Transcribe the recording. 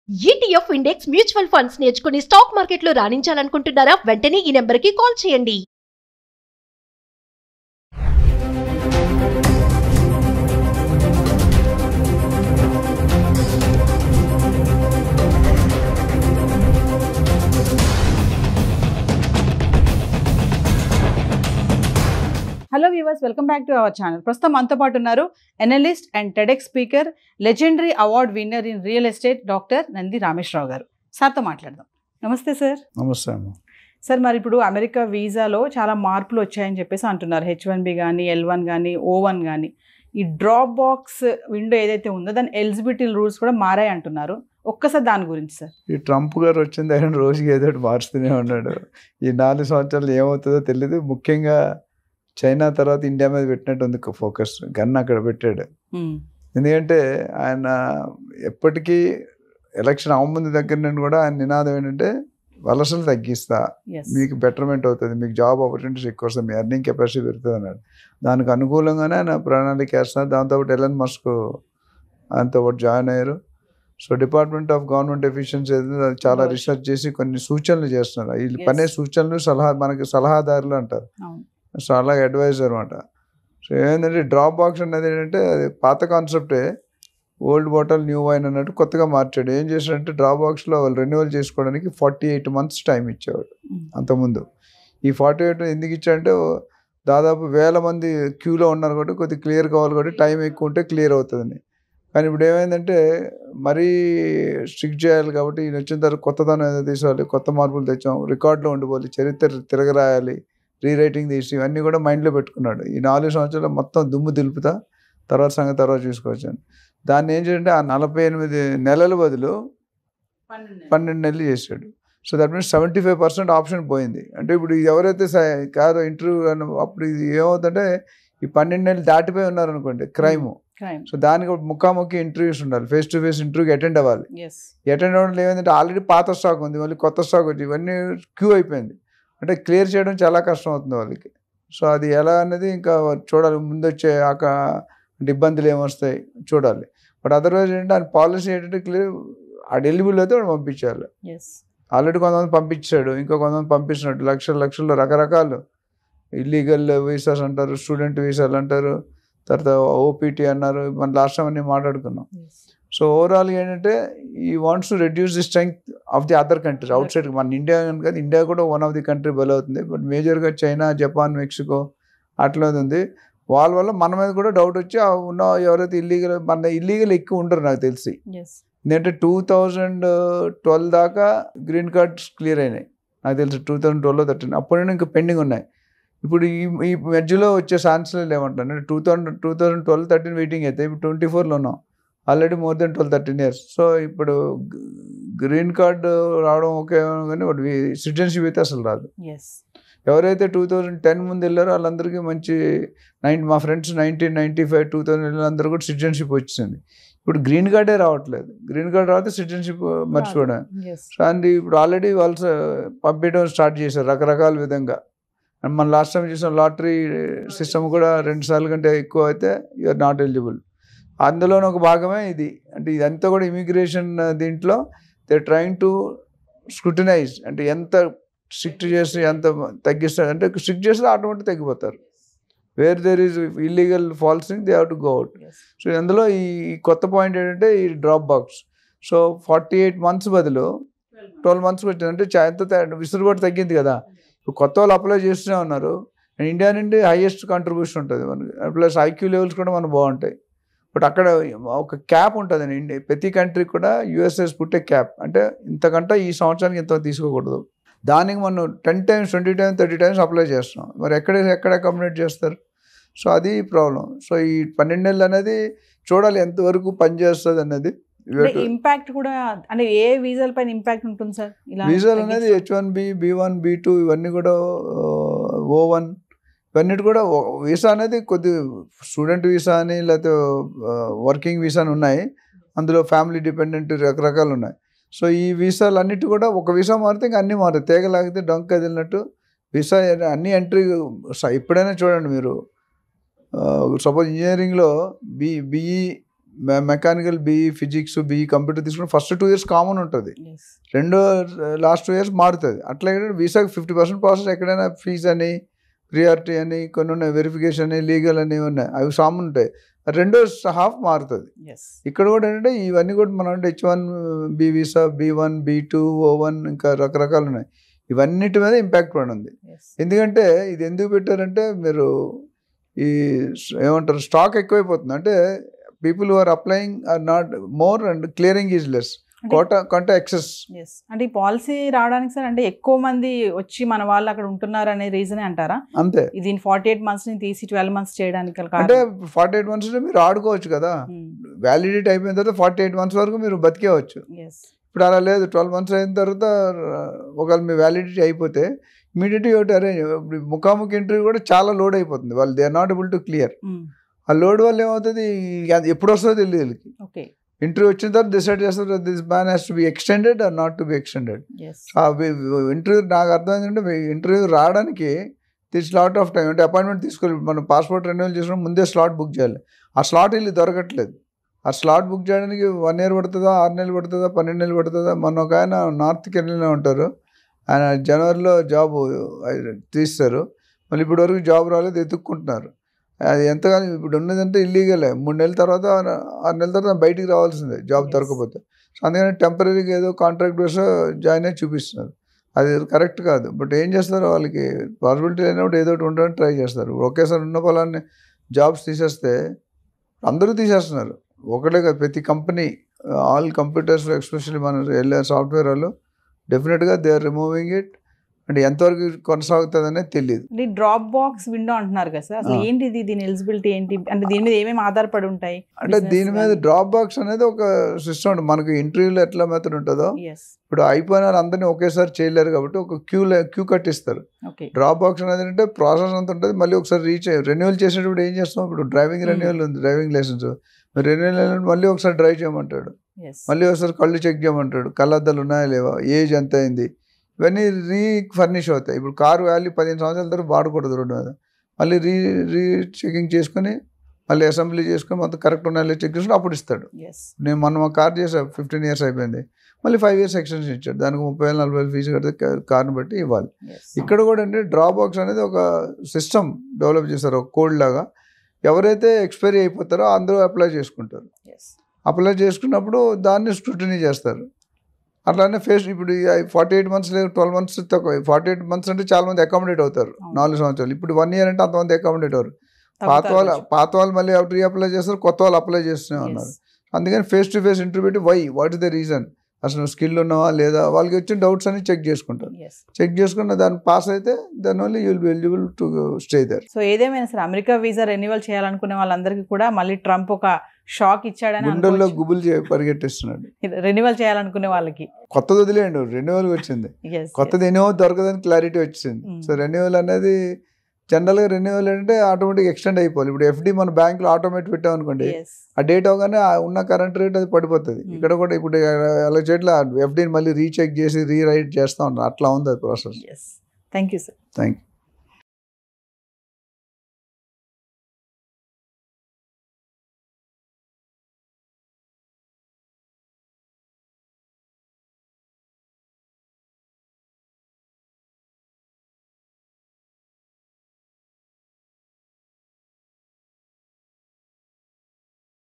ETF index mutual funds నేర్చుకుని stock మార్కెట్లో రాణించాలనుకుంటున్నారా? వెంటనే ఈ నెంబర్కి కాల్ చేయండి. Hello viewers, welcome back to our channel. ప్రస్తుతం మనతో పాటు ఉన్నారు analyst and TEDx speaker, legendary award winner in real estate doctor Nandi Rameshwar Rao గారు. సార్తో మాట్లాడదాం. నమస్తే సార్. నమస్తే అమ్మ. సార్, మరి ఇప్పుడు అమెరికా వీసాలో చాలా మార్పులు వచ్చాయని చెప్పేసి అంటున్నారు. H1B కానీ, L1 కానీ, O1 కానీ. ఈ డ్రాప్ బాక్స్ విండో ఏదైతే ఉందో దాని ఎలిజిబిలిటీ రూల్స్ కూడా మారాయి అంటున్నారు. ఒక్కసారి దాని గురించి సార్. ఈ ట్రంప్ గారు వచ్చిన దగ్గర రోజుకి ఏదో ఒకటి మారుస్తూనే ఉన్నాడు. ఈ 4 సంవత్సరాలు ఏమవుతుందో తెలియదు. ముఖ్యంగా చైనా తర్వాత ఇండియా మీద పెట్టినట్టు ఉంది ఫోకస్. గన్ అక్కడ పెట్టాడు. ఎందుకంటే ఆయన ఎప్పటికీ ఎలక్షన్ అవ్వముందు దగ్గర నుండి కూడా ఆయన నినాదం ఏంటంటే వలసలు తగ్గిస్తా, మీకు బెటర్మెంట్ అవుతుంది, మీకు జాబ్ ఆపర్చునిటీస్ ఎక్కువ వస్తుంది, మీ ఎర్నింగ్ కెపాసిటీ పెరుగుతుంది అన్నాడు. దానికి అనుకూలంగానే ఆయన ప్రణాళిక వేస్తున్నారు. దాంతోపాటు ఎలన్ మస్క్ ఆయనతో పాటు జాయిన్ అయ్యారు. So department of government efficiency అది చాలా రీసెర్చ్ చేసి కొన్ని సూచనలు చేస్తున్నారు. వీళ్ళు పనే సూచనలు మనకి సలహాదారులు అంటారు. సో అలాగే అడ్వైజర్ అనమాట. సో ఏంటంటే డ్రాప్ బాక్స్ అనేది ఏంటంటే అది పాత కాన్సెప్టే, ఓల్డ్ బాటిల్ న్యూ వైన్ అన్నట్టు కొత్తగా మార్చాడు. ఏం చేశాడంటే డ్రాప్ బాక్స్లో వాళ్ళు రెన్యువల్ చేసుకోవడానికి 48 months టైం ఇచ్చేవాడు అంతకుముందు. ఈ 48 ఎందుకు ఇచ్చాడంటే దాదాపు 1000 మంది క్యూలో ఉన్నారు కాబట్టి కొద్దిగా క్లియర్ కావాలి కాబట్టి టైం ఎక్కువ ఉంటే క్లియర్ అవుతుందని. కానీ ఇప్పుడు ఏమైందంటే మరీ స్ట్రిక్ట్ చేయాలి కాబట్టి ఈయన వచ్చిన తర్వాత కొత్తదనం ఏదో తీసుకోవాలి, కొత్త మార్పులు తెచ్చాం, రికార్డులో ఉండిపోవాలి, చరిత్ర తిరగరాయాలి, రీరైటింగ్ తీసి ఇవన్నీ కూడా మైండ్లో పెట్టుకున్నాడు. ఈ 4 సంవత్సరాలు మొత్తం దుమ్ము దులుపుతా తర్వాత సంగతి తర్వాత చూసుకోవచ్చాను. దాన్ని ఏం చేయాలంటే ఆ 48 నెలల బదులు 12 నెలలు చేశాడు. సో దట్ మీన్స్ 75% ఆప్షన్ పోయింది. అంటే ఇప్పుడు ఎవరైతే కాదు ఇంటర్వ్యూ అప్పుడు ఇది ఏమవుతుందంటే ఈ 12 నెలలు దాటిపోయి ఉన్నారనుకోండి క్రైమ్. సో దానికి ముఖాముఖి ఇంటర్వ్యూస్ ఉండాలి, ఫేస్ టు ఫేస్ ఇంటర్వ్యూకి అటెండ్ అవ్వాలి. అటెండ్ అవ్వడం ఏమైందంటే ఆల్రెడీ పాత స్టాక్ ఉంది, మళ్ళీ కొత్త స్టాక్ వచ్చి ఇవన్నీ క్యూ అయిపోయింది. అంటే క్లియర్ చేయడం చాలా కష్టం అవుతుంది వాళ్ళకి. సో అది ఎలా అనేది ఇంకా చూడాలి, ముందు వచ్చే అంటే ఇబ్బందులు ఏమొస్తాయి చూడాలి. బట్ అదర్వైజ్ ఏంటంటే ఆయన పాలసీ ఏంటంటే క్లియర్, ఆడు ఎలిజిబుల్ అయితే వాడు పంపించాలి. ఆల్రెడీ కొంతమంది పంపించాడు, ఇంకా కొంతమంది పంపిస్తున్నట్టు లక్షల్లో రకరకాలు ఇల్లీగల్ వీసాస్ అంటారు, స్టూడెంట్ వీసాలు అంటారు, తర్వాత OPT అన్నారు, మన లాస్ట్ టైం అన్నీ మాట్లాడుకున్నాం. సో ఓవరాల్ ఏంటంటే ఈ wants to reduce the strength of the other countries out side. మన ఇండియా కనుక ఇండియా కూడా one of the country bell అవుతుంది. బట్ మేజర్గా చైనా, జపాన్, మెక్సికో అట్లా ఉంది. వాళ్ళ వల్ల మన మీద కూడా డౌట్ వచ్చి ఉన్న ఎవరైతే ఇల్లీగల్ ఎక్కువ ఉండరు నాకు తెలిసి. ఎందుకంటే 2012 దాకా గ్రీన్ కార్డ్స్ క్లియర్ అయినాయి నాకు తెలిసి, 2012లో 13 అప్పుడు ఇంకా పెండింగ్ ఉన్నాయి. ఇప్పుడు ఈ మధ్యలో వచ్చే ఛాన్సెస్ ఏమంటారు అంటే 2012-13 వెయిటింగ్ అయితే ఇప్పుడు 24లో ఉన్నాం, already more than 12-13 years. So ఇప్పుడు గ్రీన్ కార్డు రావడం ఓకే కానీ వాటి సిటిజన్షిప్ అయితే అసలు రాదు. ఎవరైతే 2010 ముందు వెళ్ళారో వాళ్ళందరికీ మంచి మా ఫ్రెండ్స్ 1995, 2000 అందరూ కూడా సిటిజన్షిప్ వచ్చింది. ఇప్పుడు గ్రీన్ కార్డే రావట్లేదు. గ్రీన్ కార్డ్ రావతే సిటిజన్షిప్ మర్చిపోవడం. సో అండ్ ఇప్పుడు ఆల్రెడీ వాళ్ళు పంపించడం స్టార్ట్ చేశారు రకరకాల విధంగా. అండ్ మన లాస్ట్ టైం చూసిన లాటరీ సిస్టమ్ కూడా 2 సార్లు కంటే ఎక్కువ అయితే యూఆర్ నాట్ ఎలిజిబుల్. అందులోనే ఒక భాగమే ఇది. అంటే ఇదంతా కూడా ఇమిగ్రేషన్ దీంట్లో దే ట్రైంగ్ టు స్క్రూటినైజ్, అంటే ఎంత స్ట్రిక్ట్ చేసి ఎంత తగ్గిస్తారు, అంటే స్ట్రిక్ట్ చేస్తే ఆటోమేటిక్ తగ్గిపోతారు. Where there is illegal false thing they have to go out. So అందులో ఈ కొత్త పాయింట్ ఏంటంటే ఈ డ్రాప్ బాక్స్. సో 48 months బదులు 12 months వచ్చింది. అంటే ఎంత విసురుబాటు తగ్గింది కదా. ఇప్పుడు కొత్త వాళ్ళు అప్లై చేస్తూనే ఉన్నారు. అండ్ ఇండియా నుండి హైయెస్ట్ కంట్రిబ్యూషన్ ఉంటుంది మనకి, ప్లస్ IQ లెవెల్స్ కూడా మనకు బాగుంటాయి. బట్ అక్కడ ఒక క్యాప్ ఉంటుంది అండి ప్రతి కంట్రీకి కూడా. USA పుట్టే క్యాప్ అంటే ఇంతకంటే ఈ సంవత్సరానికి ఇంత తీసుకోకూడదు. దానికి మనం 10 times, 20 times, 30 times అప్లై చేస్తున్నాం. మరి ఎక్కడ అకామిడేట్ చేస్తారు? సో అది ప్రాబ్లం. సో ఈ 12 నెలలు అనేది చూడాలి ఎంతవరకు పనిచేస్తుంది అనేది. ఇంపాక్ట్ కూడా అంటే ఏ వీసాల పైన ఇంపాక్ట్ ఉంటుంది సార్? వీసాలు అనేది H1B, B1, B2 ఇవన్నీ కూడా O1 ఇవన్నిటి కూడా వీసా అనేది కొద్ది స్టూడెంట్ వీసా అని లేకపోతే వర్కింగ్ వీసా అని ఉన్నాయి. అందులో ఫ్యామిలీ డిపెండెంట్ రకరకాలు ఉన్నాయి. సో ఈ వీసాలు అన్నిటి కూడా ఒక వీసా మారితే ఇంకా అన్నీ మారుతాయి. తేగలాగితే డొంక కదిలినట్టు వీసా అన్ని ఎంట్రీ. ఎప్పుడైనా చూడండి మీరు, సపోజ్ ఇంజనీరింగ్లో BE mechanical BE physics BE computer తీసుకుని ఫస్ట్ 2 years కామన్ ఉంటుంది, రెండో లాస్ట్ 2 years మారుతుంది. అట్లాగే వీసాకి 50% ప్రాసెస్ ఎక్కడైనా ఫీజ్ అని ప్రియారిటీ అని కొన్ని ఉన్నాయి, వెరిఫికేషన్ అని లీగల్ అని ఉన్నాయి, అవి కామన్ ఉంటాయి. రెండో హాఫ్ మారుతుంది. ఇక్కడ కూడా ఏంటంటే ఇవన్నీ కూడా మనం అంటే H1B visa, B1, B2, O1 ఇంకా రకరకాలు ఉన్నాయి. ఇవన్నిటి మీద ఇంపాక్ట్ పడింది. ఎందుకంటే ఇది ఎందుకు పెట్టారంటే మీరు ఈ ఏమంటారు స్టాక్ ఎక్కువైపోతుంది. అంటే people who are applying are not more and clearing is less, కొంట ఎక్సెస్. అంటే ఈ పాలసీ రావడానికి సార్ అంటే ఎక్కువ మంది వచ్చి మన వాళ్ళు అక్కడ ఉంటున్నారు అనే రీజనే అంటారా? అంతే. దీన్ని 48 months ని తీసి 12 months చేయడానికి అంటే 48 months మీరు ఆడుకోవచ్చు కదా, వ్యాలిడిటీ అయిపోయిన తర్వాత 48 months వరకు మీరు బతికేవచ్చు. ఇప్పుడు అలా లేదు, 12 months అయిన తర్వాత ఒకవేళ మీ వ్యాలిడిటీ అయిపోతే ఇమీడియట్గా ఒకటి అరేంజ్. ఇప్పుడు ముఖాముఖి ఇంటర్వ్యూ కూడా చాలా లోడ్ అయిపోతుంది, వాళ్ళు they are not able to clear. ఆ లోడ్ వల్ల ఏమవుతుంది, ఎప్పుడు వస్తుందో తెలియదు వీళ్ళకి. ఇంటర్వ్యూ వచ్చిన తర్వాత డిసైడ్ చేస్తారు this man has to be extended or not to be extended. Interview నాకు అర్థమైందంటే ఇంటర్వ్యూ రావడానికి దిస్ లాట్ ఆఫ్ టైం. అంటే అపాయింట్మెంట్ తీసుకోవాలి, మనం పాస్పోర్ట్ రెన్యువల్ చేసుకుని ముందే స్లాట్ బుక్ చేయాలి. ఆ స్లాట్ వీళ్ళు దొరకట్లేదు. ఆ స్లాట్ బుక్ చేయడానికి 1 year పడుతుందా, 6 నెలలు పడుతుందా, 12 నెలలు పడుతుందా. మొన్న ఒక ఆయన నార్త్ కెనడాలో ఉంటారు, ఆయన జనవరిలో జాబ్ తీస్తారు, మళ్ళీ ఇప్పటి వరకు జాబ్ రాలేదు, ఎత్తుక్కుంటున్నారు. అది ఎంతగానో ఇప్పుడు ఉన్నదంటే ఇల్లీగలే. 3 నెలల తర్వాత 6 నెలల తర్వాత బయటికి రావాల్సిందే జాబ్ దొరకకపోతే. సో అందుకని టెంపరీగా ఏదో కాంట్రాక్ట్ బేస్ జాయిన్ అయ్యి చూపిస్తున్నారు. అది కరెక్ట్ కాదు. బట్ ఏం చేస్తారు, వాళ్ళకి పాసిబిలిటీ లేనప్పుడు ఏదో ఒకటి ఉండడానికి ట్రై చేస్తారు. ఒకేసారి ఉన్న పొలాన్ని జాబ్స్ తీసేస్తే అందరూ తీసేస్తున్నారు, ఒకటే కాదు ప్రతి కంపెనీ, ఆల్ కంప్యూటర్స్ ఎస్పెషల్లీ మన సాఫ్ట్వేర్ వాళ్ళు డెఫినెట్గా దే ఆర్ రిమూవింగ్ ఇట్. అంటే ఎంతవరకు కొనసాగుతుంది అనేది తెలియదు. డ్రాప్ బాక్స్ విండో అంటున్నారు కదా సార్, అసలు ఏంటిది, దీని ఎలిజిబిలిటీ ఏంటి, అంటే దీని మీద ఏమేమి ఆధారపడి ఉంటాయి? అంటే దీని మీద డ్రాప్ బాక్స్ అనేది ఒక సిస్టమ్ ఉంటుంది. మనకు ఇంటర్వ్యూలో ఎట్లా మెథడ్ ఉంటుందో, ఇప్పుడు అయిపోయిన అందరినీ ఒకేసారి చేయలేరు కాబట్టి ఒక క్యూ కట్టిస్తారు. డ్రాప్ బాక్స్ అనేది అంటే ప్రాసెస్ అంత ఉంటుంది, మళ్ళీ ఒకసారి రెన్యువల్ చేసేటప్పుడు ఏం చేస్తాం, ఇప్పుడు డ్రైవింగ్ రెన్యువల్ ఉంది, డ్రైవింగ్ లైసెన్స్ రెన్యువల్ మళ్ళీ ఒకసారి డ్రైవ్ చేయమంటాడు, మళ్ళీ ఒకసారి కళ్ళు చెక్ చేయమంటాడు, కళ్ళద్దాలు ఉన్నాయా లేవా, ఏజ్ ఎంత అయింది, ఇవన్నీ ఫర్నిష్ అవుతాయి. ఇప్పుడు కారు వాల్యూ 15 సంవత్సరాల తర్వాత వాడకూడదు రోడ్డు మీద, మళ్ళీ చెకింగ్ చేసుకుని మళ్ళీ అసెంబ్లీ చేసుకుని మొత్తం కరెక్ట్ ఉన్నాయో చెక్ చేసుకుని అప్పుడు ఇస్తాడు. నేను మొన్న కార్ చేసాను, 15 years అయిపోయింది, మళ్ళీ 5 years ఎక్స్టెన్షన్ ఇచ్చాడు. దానికి 30,000-40,000 ఫీజు కడితే కార్ని బట్టి ఇవ్వాలి. ఇక్కడ కూడా అంటే డ్రాప్ బాక్స్ అనేది ఒక సిస్టమ్ డెవలప్ చేస్తారు, ఒక కోడ్ లాగా. ఎవరైతే ఎక్స్పైరీ అయిపోతారో అందరూ అప్లై చేసుకుంటారు. అప్లై చేసుకున్నప్పుడు దాన్ని స్క్రూటినీ చేస్తారు. అట్లానే ఇప్పుడు 48 months లేదు, 12 months తక్కువ. 48 months అంటే చాలా మంది అకామిడేట్ అవుతారు 4 సంవత్సరాలు. ఇప్పుడు 1 year అంటే అంతమంది అకామిడేట్ అవ్వరు. పాత వాళ్ళు మళ్ళీ రీఅప్లై చేస్తారు, కొత్త వాళ్ళు అప్లై చేస్తూనే ఉన్నారు. అందుకని ఫేస్ టు ఫేస్ ఇంటర్వ్యూ పెట్టి వాట్ ఇస్ ద రీజన్, అసలు నువ్వు స్కిల్ ఉన్నావా లేదా, వాళ్ళకి వచ్చిన డౌట్స్ అన్ని చెక్ చేసుకుంటారు. చెక్ చేసుకున్న దాన్ని పాస్ అయితే దాని వల్ల you will be eligible to stay there. So ఏదేమైనా సరే అమెరికా వీసా రెన్యువల్ చేయాలనుకునే వాళ్ళందరికీ కూడా మళ్ళీ ట్రంప్ ఒక షాక్ ఇచ్చాడని గుండెల్లో గుబులు పరిగెట్టిస్తున్నాడు. రెన్యువల్ చేయాలనుకునే వాళ్ళకి కొత్తది వదిలేండు, రెన్యువల్ వచ్చింది, కొత్తది ఎన్నో దొరకదని క్లారిటీ వచ్చింది. సో రెన్యువల్ అనేది జనరల్గా రెన్యువల్ అంటే ఆటోమేటిక్ ఎక్స్టెండ్ అయిపోవాలి. ఇప్పుడు FD మన బ్యాంక్లో ఆటోమేటిక్ పెట్టాం అనుకోండి, ఆ డేట్ అవగానే ఉన్న కరెంట్ రేట్ అది పడిపోతుంది. ఇక్కడ కూడా ఇప్పుడు అలా చేయట్లా, FDని మళ్ళీ రీచెక్ చేసి రీరైట్ చేస్తూ ఉంటాం, అట్లా ఉంది అది process. Thank you sir. Thank you.